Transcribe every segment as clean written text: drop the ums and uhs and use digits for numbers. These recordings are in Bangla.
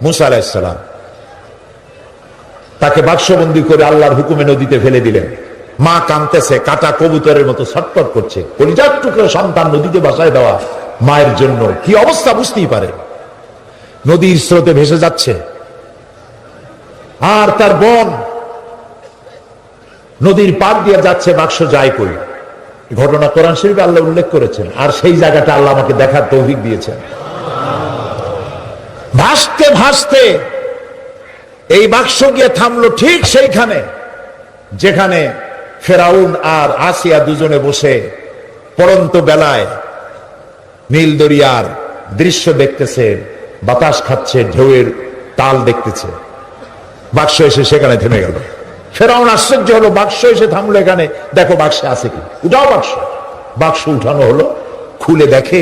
মুসা আলাইহিস সালাম তাকে বাক্সবন্দী করে আল্লাহর হুকুমে নদীতে ফেলে দিলেন। মা কাঁদতেছে, কাটা কবুতরের মতো ছটফট করছে। কলিজার টুকরো সন্তান নদীতে ভাসায় দেওয়া মায়ের জন্য কি অবস্থা বুঝতেই পারে। নদীর স্রোতে ভেসে যাচ্ছে, আর তার বোন নদীর পার দিয়ে যাচ্ছে, বাক্স যায় কই। ঘটনা কোরআন শরীফে আল্লাহ উল্লেখ করেছেন, আর সেই জায়গাটা আল্লাহ আমাকে দেখার তৌফিক দিয়েছেন। ভাসতে ভাসতে এই বাক্স গিয়ে থামলো ঠিক সেইখানে যেখানে ফেরাউন আর আসিয়া দুজনে বসে পড়ন্ত বেলায় নীল দরিয়ার দৃশ্য দেখতেছে, বাতাস খাচ্ছে, ঢেউয়ের তাল দেখতেছে। বাক্স এসে সেখানে থেমে গেল। ফেরাউন আশ্চর্য হলো, বাক্স এসে থামলো এখানে, দেখো বাক্সে আছে কি, উঠাও বাক্স। বাক্স উঠানো হলো, খুলে দেখে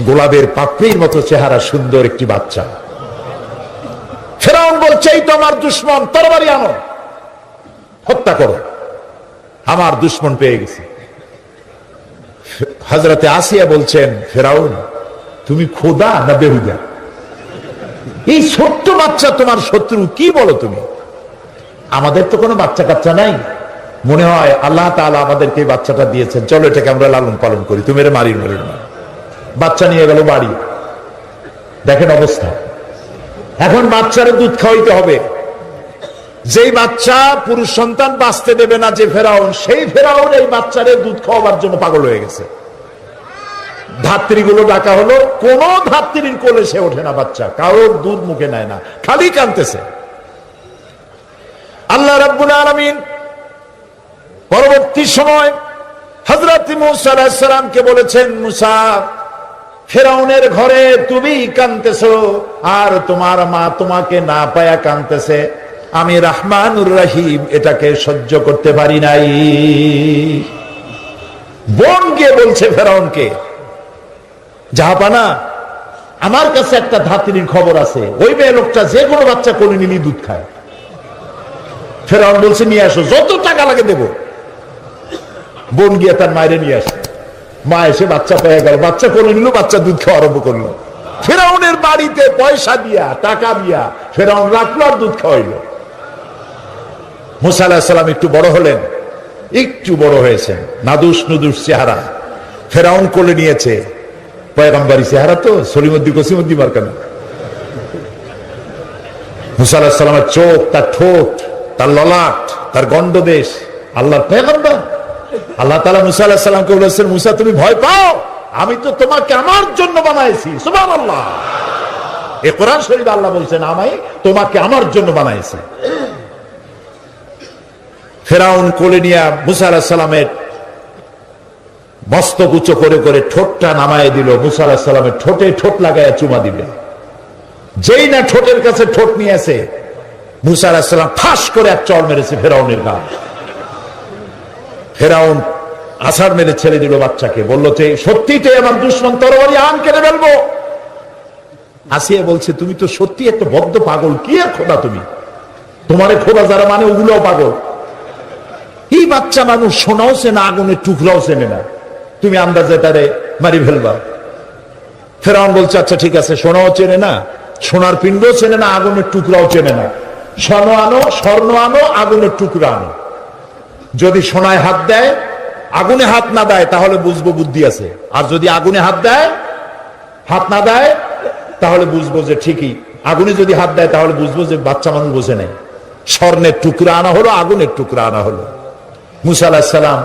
গোলাপের পাপড়ির মতো চেহারা সুন্দর একটি বাচ্চা। ফেরাউন বলছে, এই তো আমার দুশ্মন, তরবারি আনো, হত্যা করো, আমার দুশ্মন পেয়ে গেছে। হযরতে আসিয়া বলছেন, ফেরাউন তুমি খোদা না বেহুদা? এই ছোট্ট বাচ্চা তোমার শত্রু, কি বলো তুমি? আমাদের তো কোনো বাচ্চা কাচ্চা নাই, মনে হয় আল্লাহ তাআলা আমাদেরকে এই বাচ্চাটা দিয়েছেন, চলো এটাকে আমরা লালন পালন করি, তুমি এর মারি মেরে না। বাচ্চা নিয়ে গেল বাড়ি। দেখেন অবস্থা, এখন বাচ্চারে দুধ খাওয়াইতে হবে। যেই বাচ্চা পুরুষ সন্তান বাঁচতে দেবে না যে ফেরাউন, সেই ফেরাউন এই বাচ্চারে দুধ খাওয়াবার জন্য পাগল হয়ে গেছে। ধাত্রীগুলো ডাকা হলো, কোন ধাত্রীর কোলে সে ওঠে না, বাচ্চা কারোর দুধ মুখে নেয় না, খালি কাঁদতেছে। আল্লাহ রাব্বুল আলামিন পরবর্তী সময় হযরত মুসা আলাইহিস সালামকে বলেছেন, মুসা ফেরাউনের ঘরে তুমি কাঁদতেছো, আর তোমার মা তোমাকে না পায়া কাঁদতেছে, আমি রহমানুর রহিম এটাকে সহ্য করতে পারি নাই। বোন গিয়ে বলছে ফেরাউনকে, জাহাপানা আমার কাছে একটা ধাত্রীর খবর আছে, ওই মেয়ে লোকটা যে কোনো বাচ্চা কোলে নিলি দুধ খায়। ফেরাউন বলছে, নিয়ে আসো, যত টাকা লাগে দেব। বোন গিয়ে তার মায়ের নিয়ে আসে, মা এসে বাচ্চা পেয়ে গেল, বাচ্চা কোলে নিল, বাচ্চা দুধ খাওয়া আরম্ভ করলো। ফেরাউনের বাড়িতে পয়সা দিয়া, টাকা দিয়া ফেরাউন রাখলো আর দুধ খাওয়াইলো। মুসা আলাইহিস সালাম একটু বড় হলেন, একটু বড় হয়েছেন, নাদুস নুদুস চেহারা। ফেরাউন কোলে নিয়েছে, পয়গম্বরী চেহারা তো, সলিমুদ্দি কসিমুদ্দি মার্কানা। মুসা আলাইহিস সালামের চোখ, তার ঠোঁট, তার ললাট, তার গন্ডদেশ, আল্লাহর পয়গম্বর। আল্লাহ তাআলা মুসা আলাইহিস সালামকে বলেছেন, মুসা তুমি ভয় পাও, আমি তো তোমাকে আমার জন্য বানাইছি। সুবহানাল্লাহ, এই কোরআন শরীফে আল্লাহ বলছেন, আমি তোমাকে আমার জন্য বানাইছি। ফেরাউন কোলে নিয়ে মুসা আলাইহিস সালামের মস্তক উঁচু করে করে ঠোঁটটা নামায় দিল। মুসা আলাইহিস সালামের ঠোঁটে ঠোঁট লাগায় চুমা দিবে। যেই না ঠোঁটের কাছে ঠোঁট নিয়ে আসে, মুসা আলাইহিস সালাম ঠাস করে এক চড় মেরেছে ফেরাউনের গায়ে। ফেরাউন আছাড় মেরে ছেড়ে দিল বাচ্চাকে, বলল যে সত্যিটাই আমার দুশমন, তরবারি আন, কেটে ফেলবো। আসিয়া বলছে, তুমি তো সত্যি একটা বদ্ধ পাগল, কি আর খোদা তুমি, তোমারে খোদা যারা মানে ওগুলোও পাগল। এই বাচ্চা মানুষ সোনাও চেনে, আগুনের টুকরাও চেনে না, তুমি আন্দাজে তারে মারি ফেলবা। ফেরাউন বলছে, আচ্ছা ঠিক আছে, সোনাও চেনে না, সোনার পিণ্ডও চেনে না, আগুনের টুকরাও চেনে না, স্বর্ণ আনো, আগুনের টুকরা আনো। যদি সোনায় হাত দেয়, আগুনে হাত না দেয়, তাহলে বুঝবো বুদ্ধি আছে। আর যদি আগুনে হাত না দেয়, তাহলে বুঝবো যে ঠিকই। আগুনে যদি হাত দেয়, তাহলে বুঝবো যে বাচ্চা মানুষ বোঝে নেই। স্বর্ণের টুকরা আনা হলো, আগুনের টুকরা আনা হলো। মুসা আলাইহিস সালাম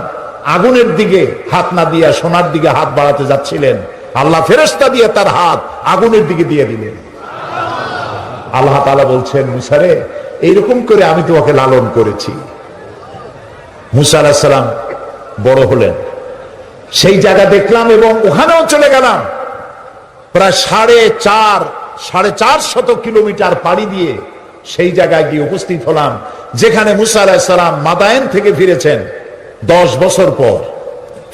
আগুনের দিকে হাত না দিয়া সোনার দিকে হাত বাড়াতে যাচ্ছিলেন, আল্লাহ ফেরেশতা দিয়ে তার হাত আগুনের দিকে দিয়ে দিলেন। আল্লাহ তাআলা বলছেন, মুসা রে, এইরকম করে আমি তোমাকে লালন করেছি। মুসা আলাইহিস সালাম বড় হলেন, সেই জায়গা দেখলাম এবং ওখানেও চলে গেলাম। প্রায় 450 কিলোমিটার পাড়ি দিয়ে সেই জায়গায় গিয়ে উপস্থিত হলাম, যেখানে মুসা আলাইহিস সালাম মাদায়েন থেকে ফিরেছেন। 10 বছর পর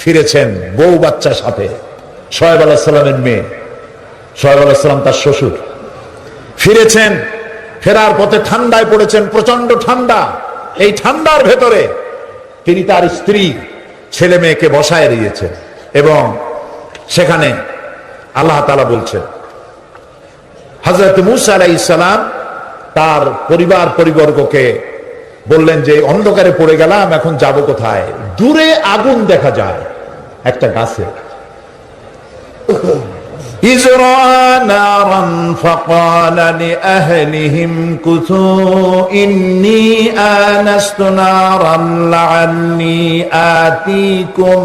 ফিরেছেন বউ বাচ্চার সাথে, শোয়েব আলাইহিস সালামের মেয়ে, শোয়েব আলাইহিস সালাম তার শ্বশুর। ফিরেছেন, ফেরার পথে ঠান্ডায় পড়েছেন, প্রচন্ড ঠান্ডা। এই ঠান্ডার ভেতরে তিনি তার স্ত্রী, ছেলে মেয়েকে বসায় দিয়েছেন এবং সেখানে আল্লাহ তাআলা বলছেন, হযরত মূসা আলাইহিস সালাম তার পরিবার পরিবর্গকে বললেন যে অন্ধকারে পড়ে গেলাম, এখন যাব কোথায়? দূরে আগুন দেখা যায় একটা গাছে। إذ رأى نارا فقال لأهلهم كثوا إني آنست نارا لعلي آتيكم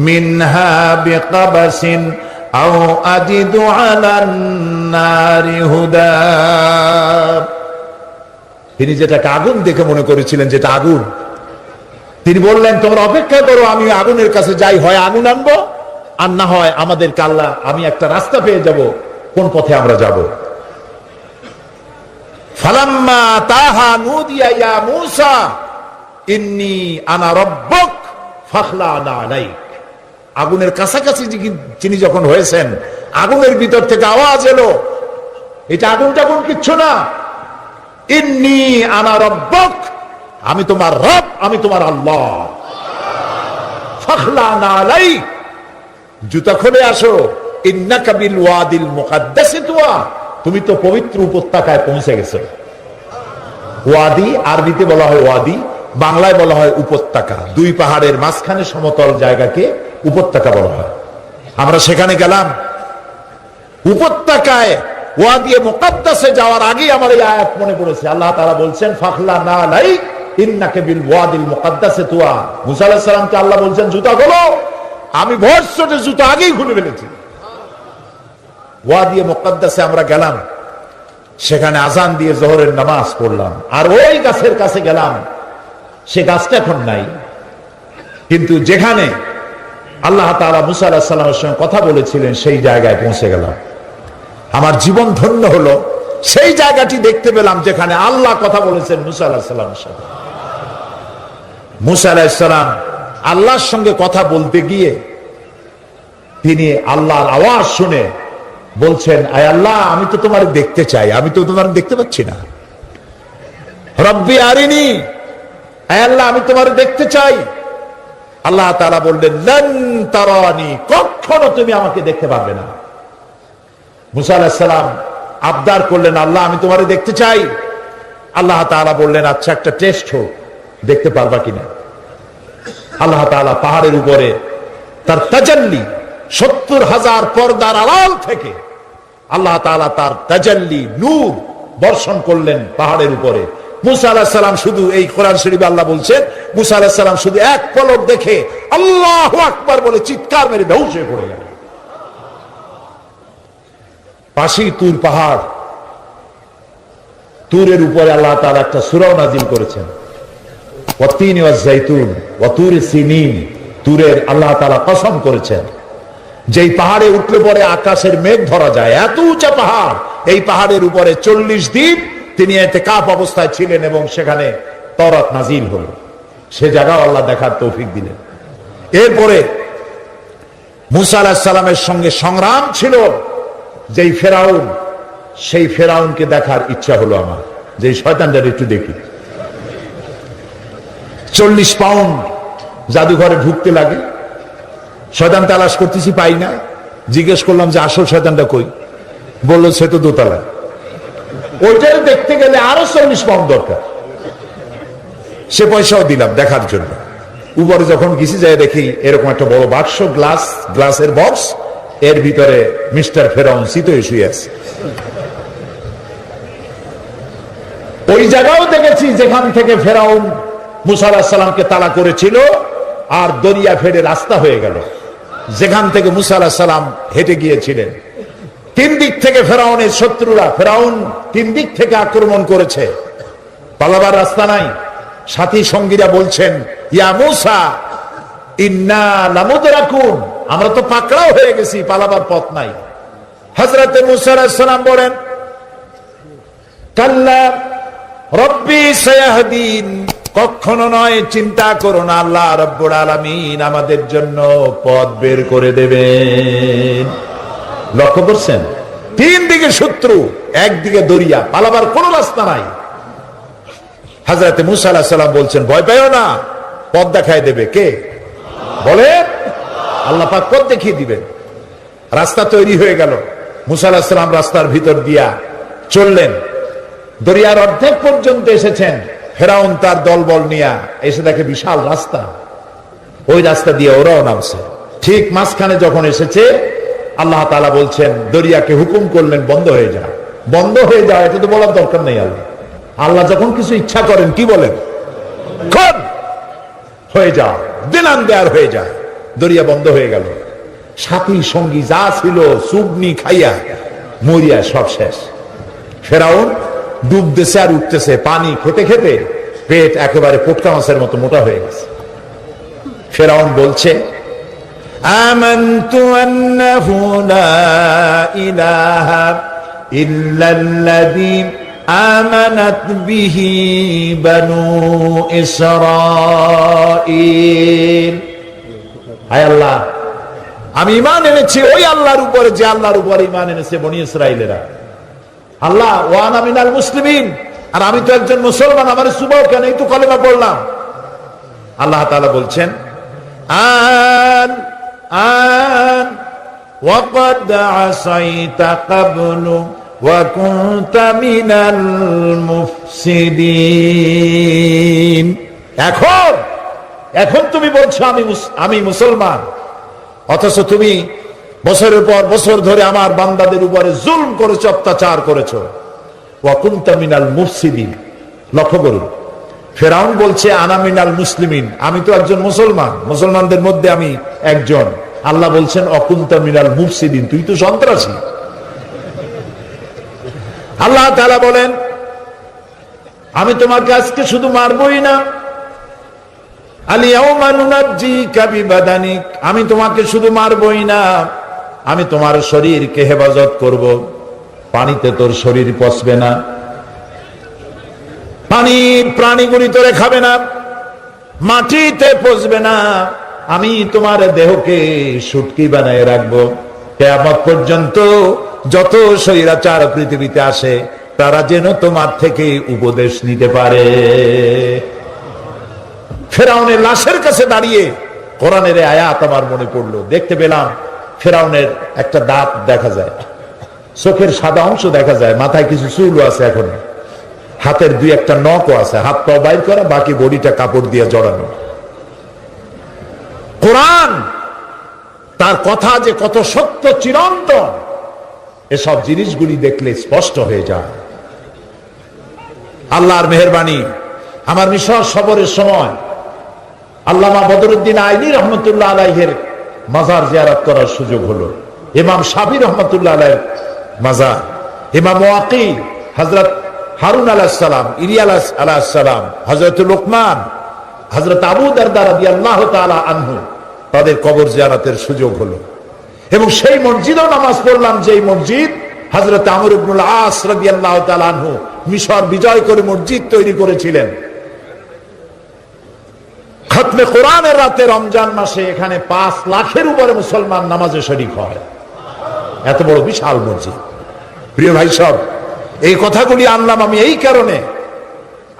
منها بقبس أو أجد على النار هدى। তিনি যেটাকে আগুন দেখে মনে করেছিলেন যেটা আগুন, তিনি বললেন তোমরা অপেক্ষা করো, আমি আগুনের কাছে যাই, হয় আগুন আনবো আর না হয় আমাদের আল্লাহ আমি একটা রাস্তা পেয়ে যাব কোন পথে আমরা যাব। ফালাম্মা তাহা নুদিয়া ইয়া মূসা ইন্নী আনা রাব্বুক ফাখলা'না আলাইক। আগুনের কাছাকাছি তিনি যখন হয়েছেন, আগুনের ভিতর থেকে আওয়াজ এলো, এটা আগুন টাগুন কিচ্ছু না, ইন্নী আনা রাব্বুক, আমি তোমার রব, আমি তোমার আল্লাহ। ফাখলা'না আলাইক, জুতা খুলে আসো, ইন্নাকা বিল ওয়াদিল মুকাদ্দাসি তুয়া, তুমি তো পবিত্র উপত্যকায় পৌঁছে গেছো। ওয়াদি আরবিতে বলা হয় ওয়াদি, বাংলায় বলা হয় উপত্যকা। দুই পাহাড়ের মাঝখানে সমতল জায়গাকে উপত্যকা বলা হয়। আমরা সেখানে গেলাম। উপত্যকায় ওয়াদি মুকাদ্দাসে যাওয়ার আগে আমার এই আয়াত মনে পড়েছে। আল্লাহ তাআলা বলছেন ফাখলা'না আলাইক ইন্নাকা বিল ওয়াদিল মুকাদ্দাসি তুয়া। মূসা আলাইহিস সালামকে আল্লাহ বলছেন জুতা খোলো, আমি ভরসটে জুতা আগেই খুলে ফেলেছি। ওয়াদি মুকাদ্দাসে আমরা গেলাম, সেখানে আজান দিয়ে জোহরের নামাজ পড়লাম, আর ওই গাছের কাছে গেলাম। সে গাছটা এখন নাই, কিন্তু যেখানে আল্লাহ তাআলা মূসা আলাইহিস সালামের সঙ্গে কথা বলেছিলেন সেই জায়গায় পৌঁছে গেলাম। আমার জীবন ধন্য হলো, সেই জায়গাটি দেখতে পেলাম যেখানে আল্লাহ কথা বলেছেন মূসা আলাইহিস সালামের সাথে। মূসা আলাইহিস সালাম আল্লাহর সঙ্গে কথা বলতে গিয়ে তিনি আল্লাহর আওয়াজ শুনে বলছেন, আয় আল্লাহ, আমি তো তোমার দেখতে চাই, আমি তো তোমার দেখতে পাচ্ছি না। রব্বি আরিনি, আয় আল্লাহ, আমি তোমার দেখতে চাই। আল্লাহ তাআলা বললেন লান তারানি, কখনো তুমি আমাকে দেখতে পারবে না। মূসা আলাইহিস সালাম আবদার করলেন, আল্লাহ, আমি তোমার দেখতে চাই। আল্লাহ তাআলা বললেন, আচ্ছা, একটা টেস্ট হোক, দেখতে পারবা কিনা। আল্লাহ তাআলা পাহাড়ের উপরে তার তাজাল্লি, ৭০,০০০ পর্দার আড়াল থেকে আল্লাহ তাআলা তার তাজাল্লি নূর বর্ষণ করলেন পাহাড়ের উপরে। মূসা আলাইহিস সালাম শুধু, এই কোরআন শরীফে আল্লাহ বলছেন, মূসা আলাইহিস সালাম শুধু এক পলক দেখে আল্লাহু আকবার বলে চিৎকার মেরে বেহুশ হয়ে পড়ে গেলেন। পাশেই তুর পাহাড়, তুরের উপরে আল্লাহ তাআলা একটা সূরা নাযিল করেছেন, ওয়াতিন ওয়াজ জাইতুন ওয়া তুরি সিনিন। তুরের আল্লাহ তাআলা কসম করেছেন, যেই পাহাড়ে উঠলে পরে আকাশের মেঘ ধরা যায়, এত উঁচা পাহাড়, এই পাহাড়ের উপরে ৪০ দিন তিনি ইতিকাফ অবস্থায় ছিলেন এবং সেখানে তওরাত নাযিল হলো। সে জায়গাও আল্লাহ দেখার তৌফিক দিলেন। এরপরে মূসা আলাইহিস সালামের সঙ্গে সংগ্রাম ছিল যেই ফেরাউন, সেই ফেরাউনকে দেখার ইচ্ছা হলো আমার, যে শয়তানটার একটু দেখি। ৪০ পাউন্ড জাদুঘরে ঢুকতে লাগে, শয়তান তালাশ করতেছি, পাই না। জিজ্ঞেস করলাম যে আসল শয়তানটা কই, বললো সে তো দোতলায়। ওইটারে দেখতে গেলে আরো ৪০ পাউন্ড দরকার। সে পয়সাও দিলাম দেখার জন্য। উপরে যখন গেছি যাই দেখি এরকম একটা বড় বাক্স, গ্লাসের বক্স, এর ভিতরে মিস্টার ফেরাউন শীতই শুয়ে আছে। ওই জায়গাও দেখেছি যেখান থেকে ফেরাউন মূসা আলাইহিস সালামকে তাড়া করেছিল, আর দরিয়া ফেটে রাস্তা হয়ে গেল, যেখান থেকে মূসা আলাইহিস সালাম হেঁটে গিয়েছিলেন। ৩ দিক থেকে ফেরাউনের শত্রুরা, ফেরাউন ৩ দিক থেকে আক্রমণ করেছে, পালাবার রাস্তা নাই। সাথী সঙ্গীরা বলছেন, ইয়া মূসা ইন্না লামুদরাকুন, আমরা তো পাকড়াও হয়ে গেছি, পালাবার পথ নাই। হযরতে মূসা আলাইহিস সালাম বলেন, কাল্লা রব্বি সায়াহদিন, কখনো নয়, চিন্তা করো না, আল্লাহ রাব্বুল আলামিন আমাদের জন্য পথ বের করে দেবেন। লক্ষ্য করছেন, ৩ দিকে শত্রু, একদিকে দরিয়া, পালাবার কোনো রাস্তা নাই। হযরতে মূসা আলাইহিস সালাম বলছেন, ভয় পাইও না, পথ দেখায় দেবে কে? বলে আল্লাহ পাক পথ দেখিয়ে দিবেন। রাস্তা তৈরি হয়ে গেল। মূসা আলাইহিস সালাম রাস্তার ভিতর দিয়া চললেন, দরিয়ার অর্ধেক পর্যন্ত এসেছেন। ফেরাউন তার দলবল নিয়ে এসে দেখে বিশাল রাস্তা, ওই রাস্তা দিয়ে ওরাও নামছে। ঠিক মাঝখানে যখন এসেছে, আল্লাহ তাআলা বলছেন, দরিয়াকে হুকুম করলেন বন্ধ হয়ে যায়। বন্ধ হয়ে যায় এটা তো বলার দরকার নেই। আল্লাহ যখন কিছু ইচ্ছা করেন কি বলেন? খুব হয়ে যা, দিনান দেয়ার হয়ে যায়। দরিয়া বন্ধ হয়ে গেল। সাথী সঙ্গী যা ছিল সুগনি খাইয়া মরিয়া সব শেষ। ফেরাউন ডুবতেছে আর উঠতেছে, পানি খেতে খেতে পেট একেবারে পোটকা মাছের মতো মোটা হয়ে গেছে। ফেরাউন বলছে, আমানতু আন্নাহু লা ইলাহা ইল্লাল্লাযী আমানাত বিহি বানু ইসরাঈল। হায় আল্লাহ, আমি ঈমান এনেছি ওই আল্লাহর উপরে যে আল্লাহর উপরে ঈমান এনেছে বনি ইসরাঈলেরা। আল্লাহ, ওয়া আনা মিনাল মুসলিমিন, আর আমি তো একজন মুসলমান, আমার সুবাহ কেন, এই তো কালেমা পড়লাম। আল্লাহ তাআলা বলছেন, আন আন ওয়াকাদ আসাইতা ক্বাবলু ওয়া কুনতা মিনাল মুফসিদিন। এখন তুমি বলছো আমি মুসলমান, অথচ তুমি বছরের পর বছর ধরে আমার বান্দাদের উপরে জুলম করেছো, অত্যাচার করেছো। ওয়া কুনতা মিনাল মুফসিদিন। লক্ষ্য করুন, ফেরাউন বলছে আনা মিনাল মুসলিমিন, আমি তো একজন মুসলমান, মুসলমানদের মধ্যে আমি একজন। আল্লাহ বলছেন অকুনতা মিনাল মুফসিদিন, তুই তো সন্ত্রাসী। আল্লাহ তাআলা বলেন, আমি তোমাকে আজকে শুধু মারবই না, আলিয়াউমা নুনাজ্জিকা বিবাদানিক, আমি তোমাকে শুধু মারবই না, আমি তোমার শরীরকে হেফাজত করব। পানিতে তোর শরীর পচবে না, পানি প্রাণীগুলি তোরে খাবে না, মাটিতে পচবে না, আমি তোমার দেহকে শুটকি বানায় রাখবো। কিয়ামত পর্যন্ত যত স্বৈরাচার পৃথিবীতে আসে তারা যেন তোমার থেকে উপদেশ নিতে পারে। ফেরাউনের লাশের কাছে দাঁড়িয়ে কোরআনের আয়াত আমার মনে পড়লো। দেখতে পেলাম ফেরাউনের একটা দাঁত দেখা যায়, চোখের সাদা অংশ দেখা যায়, মাথায় কিছু চুলও আছে, এখন হাতের দুই একটা নখও আছে, হাত পা বাইর করা, বাকি বডিটা কাপড় দিয়ে জড়ানো। কোরআন তার কথা যে কত সত্য চিরন্তন, এসব জিনিসগুলি দেখলে স্পষ্ট হয়ে যায়। আল্লাহর মেহেরবানি, আমার মিশর সফরের সময় আল্লামা বদরুদ্দিন আইনি রহমতুল্লাহ আলাইহের মাজার জিয়ারত করার সুযোগ হলো। ইমাম শাফি রহমতুল্লাহ আলাইহির মাজার, ইমাম ওয়াকি, হযরত হারুন আলাইহিস সালাম, ইলিয়াস আলাইহিস সালাম, হযরত লোকমান, হযরত আবু দারদা রাদিয়াল্লাহু তাআলা আনহু, তাদের কবর জিয়ারতের সুযোগ হলো। এবং সেই মসজিদেও নামাজ পড়লাম, যেই মসজিদ হযরত আমর ইবনুল আস রাদিয়াল্লাহু তাআলা আনহু মিশর বিজয় করে মসজিদ তৈরি করেছিলেন। খতমে কোরআনের রাতে রমজান মাসে এখানে 5 লাখের উপরে মুসলমান নামাজে শরীক হয়। এত বড় বিশাল মসজিদ। প্রিয় ভাই সব, এই কথাগুলি আনলাম আমি এই কারণে,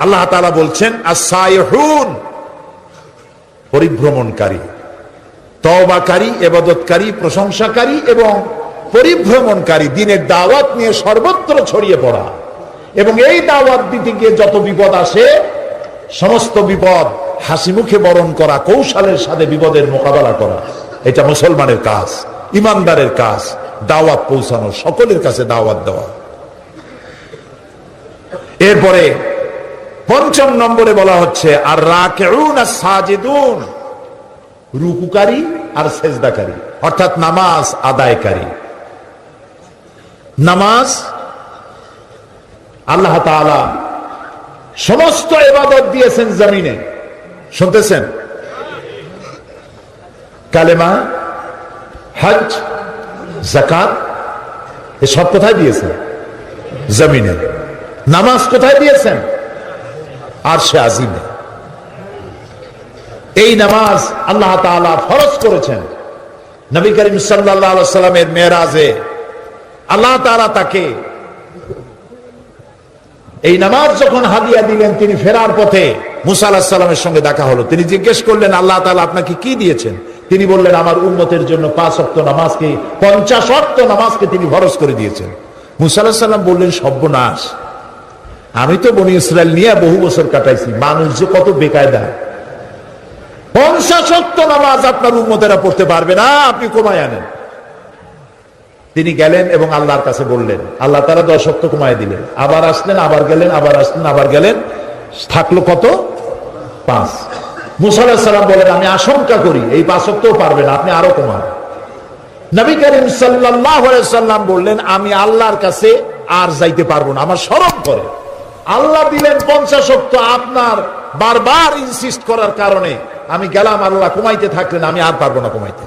আল্লাহ তাআলা বলছেন আস-সাইহুন, পরিভ্রমণকারী, তওবাকারী, ইবাদতকারী, প্রশংসাকারী এবং পরিভ্রমণকারী, দ্বীনের দাওয়াত নিয়ে সর্বত্র ছড়িয়ে পড়া। এবং এই দাওয়াত দিতে গিয়ে যত বিপদ আসে, সমস্ত বিপদ হাসি মুখে বরণ করা, কৌশলের সাথে বিপদের মোকাবেলা করা, এটা মুসলমানের কাজ, ইমানদারের কাজ। দাওয়াত পৌঁছানো, সকলের কাছে দাওয়াত দেওয়া। এরপরে 5 নম্বরে বলা হচ্ছে আর রাকিউন আস-সাজিদুন, রুকুকারী আর সেজদাকারী, অর্থাৎ নামাজ আদায়কারী। নামাজ আল্লাহ তাআলা সমস্ত ইবাদত দিয়েছেন জমিনে, শুনতেছেন? কালেমা, হজ, যাকাত, এসব কোথায় দিয়েছেন? জমিনে। নামাজ কোথায় দিয়েছেন? আরশে আজিমে। এই নামাজ আল্লাহ তাআলা ফরজ করেছেন। নবী করিম সাল্লাল্লাহু আলাইহি ওয়াসাল্লামের মেরাজে আল্লাহ তাআলা তাকে এই নামাজ যখন হাদিয়া দিলেন, তিনি ফেরার পথে মুসা আলাইহিস সালামের সঙ্গে দেখা হলো। তিনি জিজ্ঞেস করলেন, আল্লাহ তাআলা আপনাকে কি দিয়েছেন? তিনি বললেন, আমার উম্মতের জন্য 5 ওয়াক্ত নামাজকে, 50 ওয়াক্ত নামাজকে তিনি ফরজ করে দিয়েছেন। মুসা আলাইহিস সালাম বললেন, সর্বনাশ, আমি তো বনি ইসরায়েল নিয়ে বহু বছর কাটাইছি, মানুষ যে কত বেকায়দা, 50 ওয়াক্ত নামাজ আপনার উম্মতেরা পড়তে পারবে না, আপনি কমায় আনেন। তিনি গেলেন এবং আল্লাহর কাছে বললেন, আল্লাহ তাআলা 10 ওয়াক্ত কমায় দিলেন। আবার আসলেন, আবার গেলেন, আবার আসলেন, আবার গেলেন, থাকলো কত? 5। মুসা আলাইহিস সালাম বলেন, আমি আশঙ্কা করি এই 5 ওয়াক্তও পারবে না, আপনি আরো কমান। নবী করিম সাল্লাল্লাহু আলাইহি সাল্লাম বললেন, আমি আল্লাহর কাছে আর যাইতে পারবো না, আমার শরম করে। আল্লাহ দিলেন 50 ওয়াক্ত, আপনার বারবার ইনসিস্ট করার কারণে আমি গেলাম, আল্লাহ কমাইতে থাকলেন, আমি আর পারবো না কমাইতে।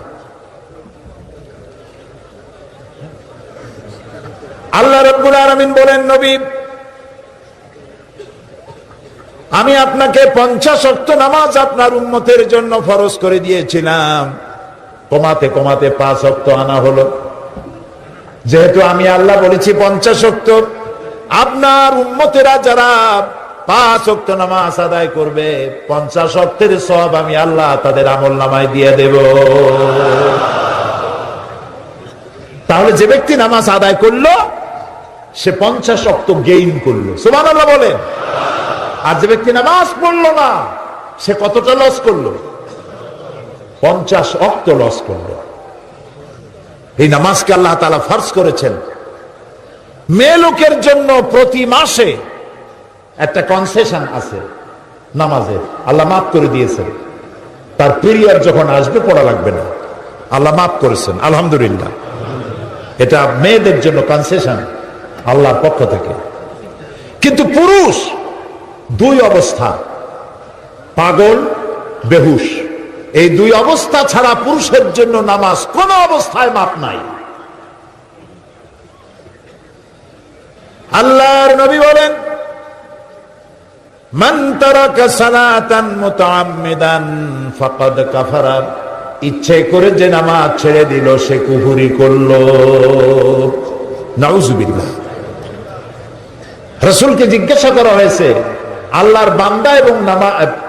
আল্লাহ রাব্বুল আলামিন বলেন, নবী, আমি আপনাকে 50 ওয়াক্ত নামাজ আপনার উম্মতের জন্য ফরজ করে দিয়েছিলাম, কমাতে কমাতে 5 ওয়াক্ত আনা হলো। যেহেতু আমি আল্লাহ বলেছি 50 ওয়াক্ত, আপনার উম্মতেরা যারা 5 ওয়াক্ত নামাজ আদায় করবে, 50 ওয়াক্তের সওয়াব আমি আল্লাহ তাদের আমলনামায় দিয়ে দেব। তাহলে যে ব্যক্তি নামাজ আদায় করলো সে 50 ওয়াক্ত গেইন করলো, সুবহানাল্লাহ বলেন। আর যে ব্যক্তি নামাজ পড়লো না সে কতটা লস করলো? 50 ওয়াক্ত লস করলো। এই নামাজকে আল্লাহ তাআলা ফরজ করেছেন মেয়ে লোকের জন্য। প্রতি মাসে একটা কনসেশন আছে নামাজের, আল্লাহ মাফ করে দিয়েছেন। তার পিরিয়ড যখন আসবে পড়া লাগবে না, আল্লাহ মাফ করেছেন, আলহামদুলিল্লাহ। এটা মেয়েদের জন্য কনসেশন আল্লাহর পক্ষ থেকে। কিন্তু পুরুষ 2 অবস্থা, পাগল, বেহুশ, এই 2 অবস্থা ছাড়া পুরুষের জন্য নামাজ কোন অবস্থায় মাপ নাই। আল্লাহর নবী বলেন, মান তারাকা সালাতান মুতাআম্মিদান ফাকাদ কাফারা, ইচ্ছে করে যে নামাজ ছেড়ে দিল সে কুফরি করলো। নাউজুবিল্লাহ। রাসূলকে জিজ্ঞাসা করা হয়েছে, আল্লাহর বান্দা এবং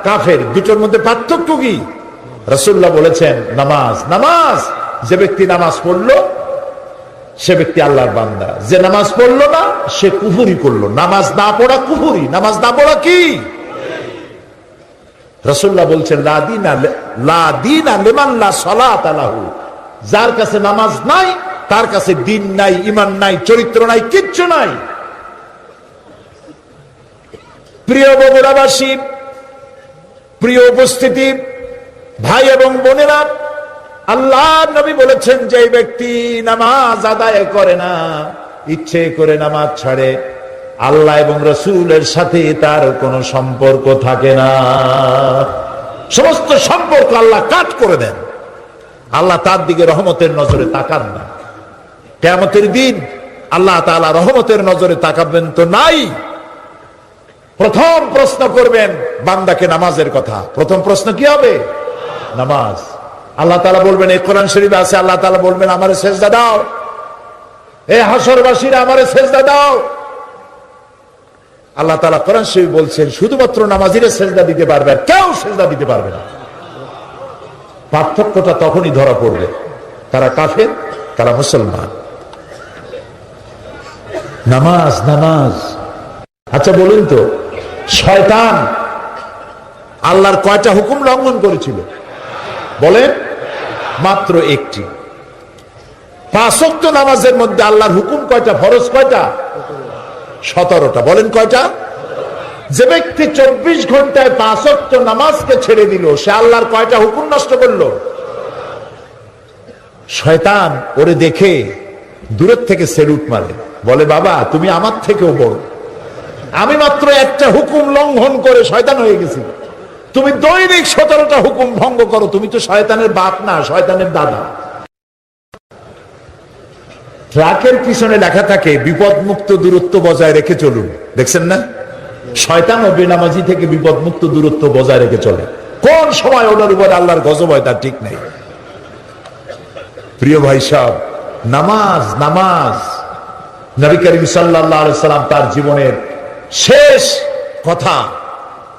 কাফের দুটোর মধ্যে পার্থক্য কি? রাসূলুল্লাহ বলেছেন, নামাজ। নামাজ, যে ব্যক্তি নামাজ পড়লো সে ব্যক্তি আল্লাহর বান্দা, যে নামাজ পড়লো না সে কুফরি করলো। নামাজ না পড়া কুফরি, নামাজ না পড়া কি? রাসূলুল্লাহ বলছেন, লা দীনা লিমান লা সালাতা লাহু, যার কাছে নামাজ নাই তার কাছে দ্বীন নাই, ঈমান নাই, চরিত্র নাই, কিচ্ছু নাই। প্রিয় বগুড়াবাসী, প্রিয় উপস্থিতি, ভাই এবং বোনেরা, আল্লাহ নবী বলেছেন যে ব্যক্তি নামাজ আদায় করে না, ইচ্ছে করে নামাজ ছাড়ে, আল্লাহ এবং রাসূলের সাথে তার কোনো সম্পর্ক থাকে না। সমস্ত সম্পর্ক আল্লাহ কাট করে দেন। আল্লাহ তার দিকে রহমতের নজরে তাকান না। কিয়ামতের দিন আল্লাহ তাআলা রহমতের নজরে তাকাবেন তো নাই। প্রথম প্রশ্ন করবেন বান্দাকে নামাজের কথা। প্রথম প্রশ্ন কি হবে? নামাজ। আল্লাহ তাআলা বলবেন, এই কোরআন শরীফে আছে, আল্লাহ তাআলা বলবেন, আমারে সেজদা দাও। এই হাসরবাসীরা আমারে সেজদা দাও। আল্লাহ তাআলা কোরআন শরীফে বলছেন, শুধুমাত্র নামাজিরা সেজদা দিতে পারবে, কেউ সেজদা দিতে পারবে না। পার্থক্যটা তখনই ধরা পড়বে, তারা কাফের, তারা মুসলমান। নামাজ, নামাজ। আচ্ছা বলুন তো, শয়তান আল্লাহর কয়টা হুকুম লঙ্ঘন করেছিল? বলেন। মাত্র একটি। 5 ওয়াক্ত নামাজের মধ্যে আল্লাহর হুকুম কয়টা? ফরজ কয়টা? 17টা। বলেন কয়টা? যে ব্যক্তি 24 ঘন্টায় 5 ওয়াক্ত নামাজকে ছেড়ে দিল সে আল্লাহর কয়টা হুকুম নষ্ট করলো? শয়তান ওরে দেখে দূরের থেকে সেলুট মারে, বলে, বাবা তুমি আমার থেকেও বড়, আমি মাত্র একটা হুকুম লঙ্ঘন করে শয়তান হয়ে গেছি, তুমি দৈনিক 17টা হুকুম ভঙ্গ করো, তুমি তো শয়তানের বাপ না, শয়তানের দাদা। ট্রাকের পিছনে লেখা থাকে বিপদ মুক্ত দূরত্ব বজায় রেখে চলুন, দেখছেন না? শয়তান ও বেনামাজি থেকে বিপদ মুক্ত দূরত্ব বজায় রেখে চলে। কোন সময় ওনার উপর আল্লাহর গজব হয় তার ঠিক নেই। প্রিয় ভাই সাহেব, নামাজ, নামাজ। নবী করিম সাল্লাল্লাহু আলাইহি সাল্লাম তার জীবনের শেষ কথা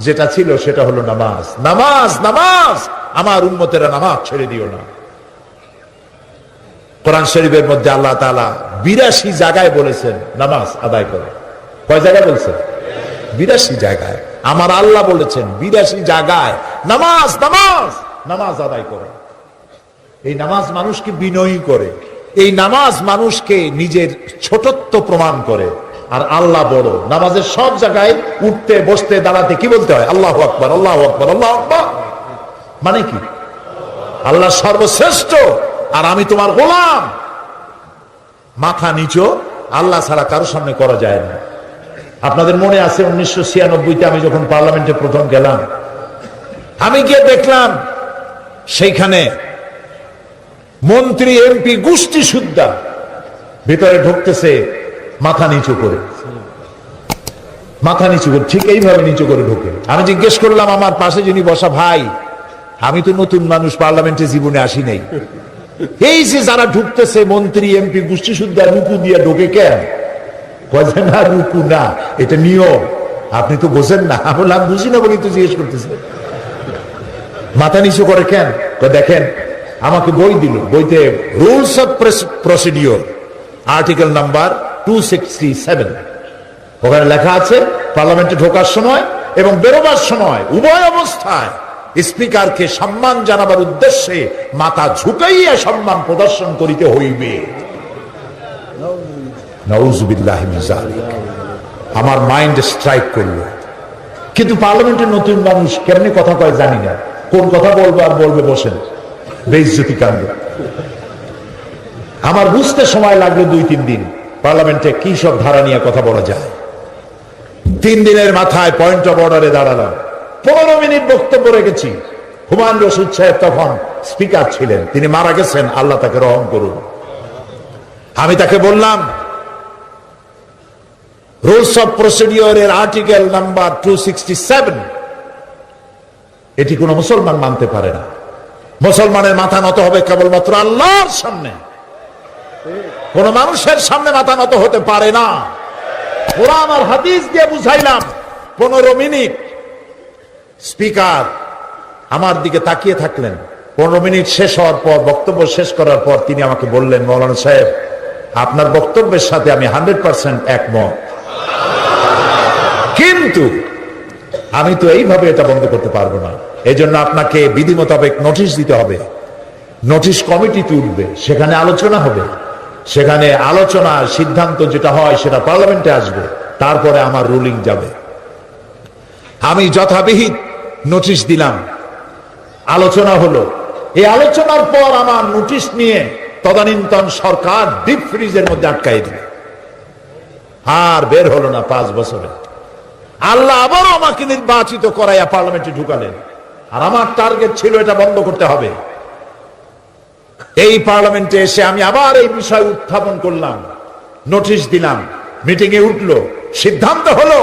যেটা ছিল সেটা হলো নামাজ, নামাজ, নামাজ। আমার উম্মতেরা নামাজ ছেড়ে দিও না। কোরআন শরীফের মধ্যে আল্লাহ তাআলা 82 জায়গায় বলেছেন নামাজ আদায় করে। কয় জায়গায় বলছেন? 82 জায়গায়। আমার আল্লাহ বলেছেন 82 জায়গায় নামাজ নামাজ নামাজ আদায় করে। এই নামাজ মানুষকে বিনয়ী করে, এই নামাজ মানুষকে নিজের ছোটত্ব প্রমাণ করে। আর আল্লাহ বড়। নামাজের সব জায়গায় উঠতে বসতে দাঁড়াতে কি বলতে হয়? আল্লাহু আকবার, আল্লাহু আকবার, আল্লাহু আকবার। মানে কি? আল্লাহ সর্বশ্রেষ্ঠ আর আমি তোমার গোলাম। মাথা নিচু আল্লাহ ছাড়া কারো সামনে করা যায় না। আপনাদের মনে আছে 1996-তে আমি যখন পার্লামেন্টে প্রথম গেলাম, আমি গিয়ে দেখলাম সেইখানে মন্ত্রী এমপি গোষ্ঠী সুদ্ধা ভিতরে ঢুকতেছে মাথা নিচু করে, মাথা নিচু করে, ঠিক এইভাবে নিচু করে ঢোকে। আমি জিজ্ঞেস করলাম আমার পাশে যিনি বসা, ভাই আমি তো নতুন মানুষ, পার্লামেন্টে জীবনে আসি নাই, এই যে যারা ঢুকতেছে মন্ত্রী এমপি গোষ্ঠী সুদ্ধা রুকু দিয়ে ঢোকে কেন? না রুকু না, এটা নিয়ম, আপনি তো বোঝেন না। আমি বললাম বুঝি না বলি তো জিজ্ঞেস করতেছে মাথা নিচু করে কেন? দেখেন আমাকে বই দিল, বইতে rules of procedure article number 267 ওখানে লেখা আছে পার্লামেন্টে ঢোকার সময় এবং বেরোবার সময় উভয় অবস্থায় স্পিকারকে সম্মান জানাবার উদ্দেশ্যে মাথা ঝুঁকাইয়া সম্মান প্রদর্শন করিতে হইবে। নাউযুবিল্লাহ মিন যালিক। আমার মাইন্ড স্ট্রাইক করলো। কিন্তু পার্লামেন্টের নতুন মানুষ কেমনে কথা কয় জানি না, কোন কথা বলবো আর বলবে বসেন, বেইজ্জতি কাণ্ড। আমার বুঝতে সময় লাগলো 2-3 দিন পার্লামেন্টে কি সব ধারা নিয়ে কথা বলা যায়। 3 দিনের মাথায় পয়েন্ট অফ অর্ডারে দাঁড়ালাম, 15 মিনিট বক্তব্য রেখেছি। হুমায়ুন রশিদ সাহেব তখন স্পিকার ছিলেন, তিনি মারা গেছেন, আল্লাহ তাকে রহম করুন। আমি তাকে বললাম রুলস অফ প্রসিডিওরের আর্টিকেল নাম্বার 267 এটি কোন মুসলমান মানতে পারে না। মুসলমানের মাথা নত হবে কেবলমাত্র আল্লাহর সামনে, কোন মানুষের সামনে মাথা নত হতে পারে না। কোরআন আর হাদিস দিয়ে বুঝাইলাম। 15 মিনিট স্পিকার আমার দিকে তাকিয়ে থাকলেন। 15 মিনিট শেষ হওয়ার পর, বক্তব্য শেষ করার পর তিনি আমাকে বললেন, মৌলানা সাহেব আপনার বক্তব্যের সাথে আমি 100% একমত, কিন্তু আমি তো এইভাবে এটা বন্ধ করতে পারবো না। এই জন্য আপনাকে বিধি মোতাবেক নোটিশ দিতে হবে। নোটিশ কমিটি তুলবে, সেখানে আলোচনা হবে, সেখানে আলোচনা সিদ্ধান্ত যেটা হয় সেটা পার্লামেন্টে আসবে, তারপরে আমার রুলিং যাবে। আমি যথাবিহিত নোটিশ দিলাম, আলোচনা হলো। এই আলোচনার পর আমার নোটিশ নিয়ে তদানীন্তন সরকার ডিপ ফ্রিজের মধ্যে আটকাই দিল, আর বের হলো না 5 বছরে। আল্লাহ আবারও আমাকে নির্বাচিত করাইয়া পার্লামেন্টে ঢুকালেন, আর আমার টার্গেট ছিল এটা বন্ধ করতে হবে। এই পার্লামেন্টে এসে আমি আবার এই বিষয় উত্থাপন করলাম, নোটিশ দিলাম, মিটিং এ উঠলো, সিদ্ধান্ত হলো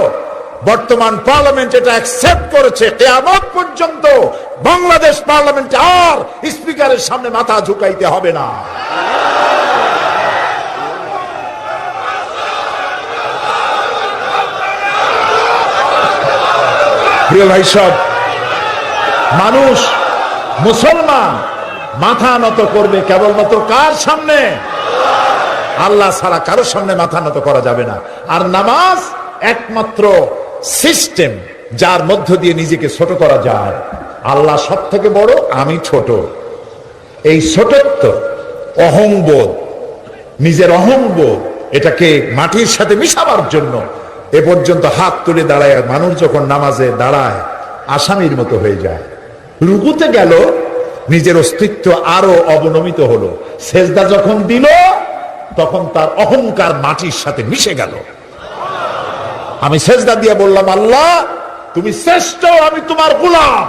বর্তমান পার্লামেন্ট এটা অ্যাকসেপ্ট করেছে, কিয়ামত পর্যন্ত বাংলাদেশ পার্লামেন্টে আর স্পিকারের সামনে মাথা ঝুঁকাইতে হবে না। প্রিয় ভাই সব, মানুষ মুসলমান মাথা নত করবে কেবলমাত্র কার সামনে? আল্লাহ ছাড়া কারো সামনে মাথা নত করা যাবে না। আর নামাজ একমাত্র সিস্টেম যার মধ্য দিয়ে নিজেকে ছোট করা যায়। আল্লাহ সব থেকে বড়, আমি ছোট। এই ছোটত্ব, অহংবোধ, নিজের অহংবোধ, এটাকে মাটির সাথে মিশাবার জন্য এ পর্যন্ত হাত তুলে দাঁড়ায় মানুষ যখন নামাজে দাঁড়ায় আসামির মতো হয়ে যায়। রুকুতে গেল, নিজের অস্তিত্ব আরো অবনমিত হলো। সেজদা যখন দিল তখন তার অহংকার মাটির সাথে মিশে গেল। আমি সেজদা দিয়ে বললাম, আল্লাহ তুমি শ্রেষ্ঠ, আমি তোমার গোলাম।